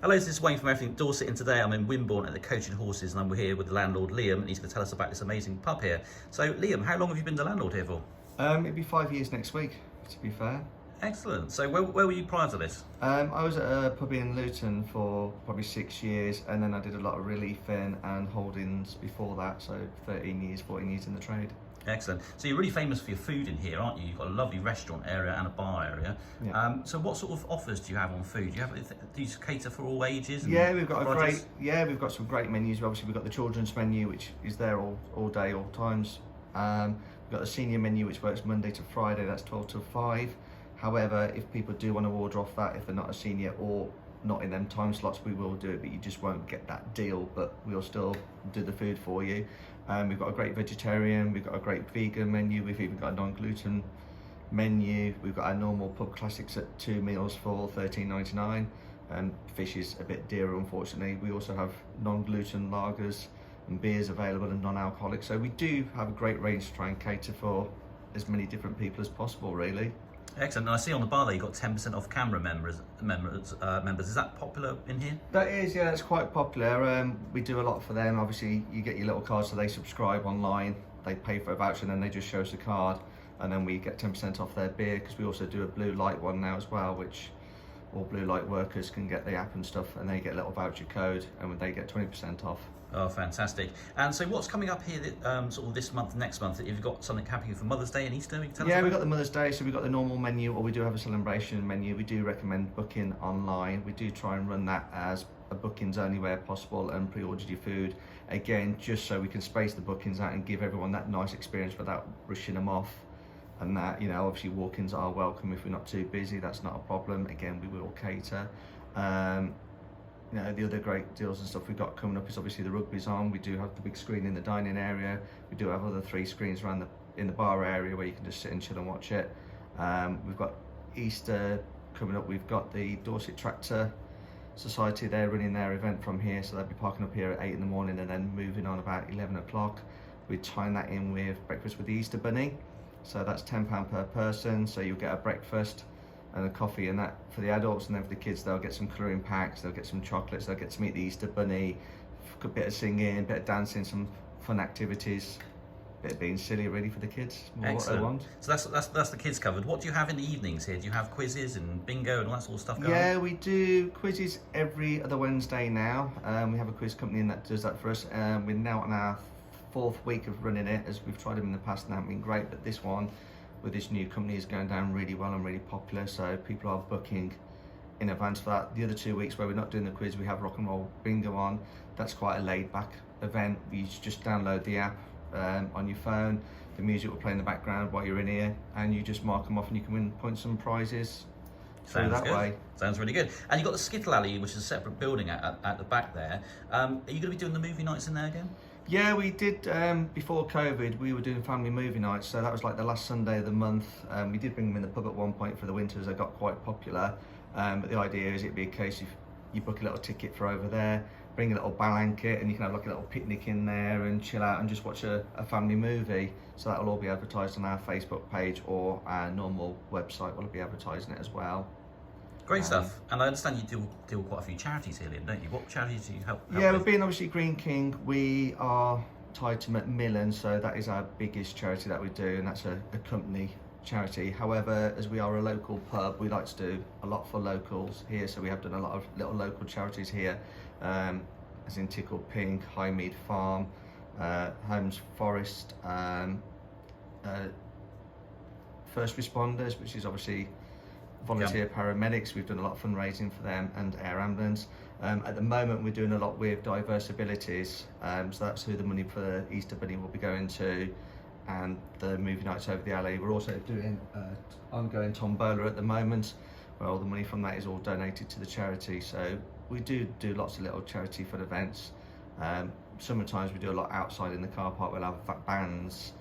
Hello, this is Wayne from Everything Dorset, and today I'm in Wimborne at the Coach and Horses, and I'm here with the landlord Liam, and he's going to tell us about this amazing pub here. So, Liam, how long have you been the landlord here for? It'll be 5 years next week, to be fair. Excellent. So, where were you prior to this? I was at a pub in Luton for probably 6 years, and then I did a lot of reliefing and holdings before that, so 13 years, 14 years in the trade. Excellent. So you're really famous for your food in here, aren't you? You've got a lovely restaurant area and a bar area. Yeah. So what sort of offers do you have on food? Do you cater for all ages? And Yeah, we've got varieties? we've got some great menus. Obviously, we've got the children's menu, which is there all day, all times. We've got the senior menu, which works Monday to Friday. That's 12 till 5. However, if people do want to order off that, if they're not a senior or not in them time slots, we will do it, but you just won't get that deal, but we'll still do the food for you. We've got a great vegetarian, we've got a great vegan menu, we've even got a non-gluten menu, we've got our normal pub classics at 2 meals for $13.99. Fish is a bit dearer, unfortunately. We also have non-gluten lagers and beers available and non-alcoholic, so we do have a great range to try and cater for as many different people as possible, really. Excellent. And I see on the bar there you've got 10% off camera members. Is that popular in here? That is, yeah, that's quite popular. We do a lot for them. Obviously, you get your little card, so they subscribe online, they pay for a voucher, and then they just show us a card, and then we get 10% off their beer, because we also do a blue light one now as well, which all blue light workers can get the app and stuff, and they get a little voucher code, and they get 20% off. Oh, fantastic. And so what's coming up here sort of this month, next month? Have you got something happening for Mother's Day and Easter? You can tell us Yeah, about? we've got the Mother's Day, so we've got the normal menu, or we do have a celebration menu. We do recommend booking online. We do try and run that as a bookings only where possible, and pre-order your food. Again, just so we can space the bookings out and give everyone that nice experience without rushing them off. And that, you know, obviously walk-ins are welcome if we're not too busy. That's not a problem. Again, we will cater. You know, the other great deals and stuff we've got coming up is obviously the rugby's on. We do have the big screen in the dining area. We do have other 3 screens around in the bar area where you can just sit and chill and watch it. We've got Easter coming up. We've got the Dorset Tractor Society. They're running their event from here, so they'll be parking up here at 8 in the morning and then moving on about 11 o'clock. We're tying that in with breakfast with the Easter Bunny. So that's £10 per person. So you'll get a breakfast and a coffee and that for the adults, and then for the kids they'll get some colouring packs, they'll get some chocolates, they'll get to meet the Easter Bunny, a bit of singing, a bit of dancing, some fun activities, a bit of being silly really for the kids. Excellent. What they want. So that's the kids covered. What do you have in the evenings here? Do you have quizzes and bingo and all that sort of stuff going on? Yeah, we do quizzes every other Wednesday now. We have a quiz company that does that for us. We're now on our 4th week of running it, as we've tried them in the past and they haven't been great, but this one with this new company is going down really well and really popular, so people are booking in advance for that. The other 2 weeks where we're not doing the quiz, we have rock and roll bingo on. That's quite a laid back event. You just download the app on your phone, the music will play in the background while you're in here, and you just mark them off and you can win points and prizes. Sounds that good. way. Sounds really good. And you've got the Skittle Alley, which is a separate building at the back there. Are you going to be doing the movie nights in there again? Yeah, we did, before COVID, we were doing family movie nights, so that was like the last Sunday of the month. We did bring them in the pub at one point for the winters, they got quite popular, but the idea is it'd be a case if you book a little ticket for over there, bring a little blanket, and you can have like a little picnic in there and chill out and just watch a family movie. So that'll all be advertised on our Facebook page, or our normal website will be advertising it as well. Great stuff. And I understand you deal with quite a few charities here, Liam, don't you? What charities do you help Yeah, with? we're being obviously Green King. We are tied to Macmillan, so that is our biggest charity that we do, and that's a company charity. However, as we are a local pub, we like to do a lot for locals here, so we have done a lot of little local charities here, as in Tickle Pink, Highmead Farm, Holmes Forest, First Responders, which is obviously volunteer paramedics. We've done a lot of fundraising for them, and air ambulance. At the moment we're doing a lot with diverse abilities, so that's who the money for the Easter Bunny will be going to, and the movie nights over the alley. We're also doing ongoing tombola at the moment, where all the money from that is all donated to the charity. So we do lots of little charity fun events. Sometimes we do a lot outside in the car park. We'll have bands,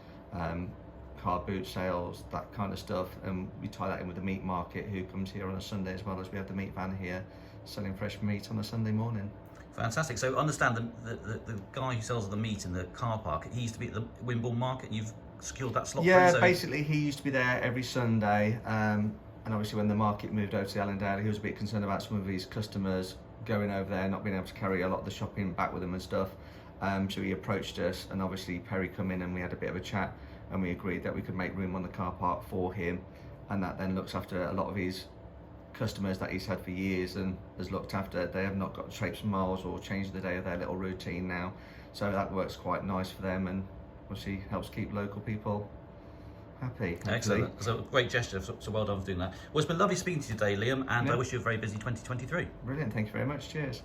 car boot sales, that kind of stuff, and we tie that in with the meat market, who comes here on a Sunday, as well as we have the meat van here selling fresh meat on a Sunday morning. Fantastic. So understand the guy who sells the meat in the car park, he used to be at the Wimborne market, and you've secured that slot for him? Yeah, basically he used to be there every Sunday, and obviously when the market moved over to the Allendale, he was a bit concerned about some of his customers going over there, not being able to carry a lot of the shopping back with him and stuff. So he approached us, and obviously Perry come in and we had a bit of a chat, and we agreed that we could make room on the car park for him, and that then looks after a lot of his customers that he's had for years and has looked after. They have not got to traipse miles or change the day of their little routine now, so that works quite nice for them, and obviously helps keep local people happy. Excellent. It's a great gesture, so well done for doing that. Well, it's been lovely speaking to you today, Liam, and Yeah. I wish you a very busy 2023. Brilliant, thank you very much, cheers.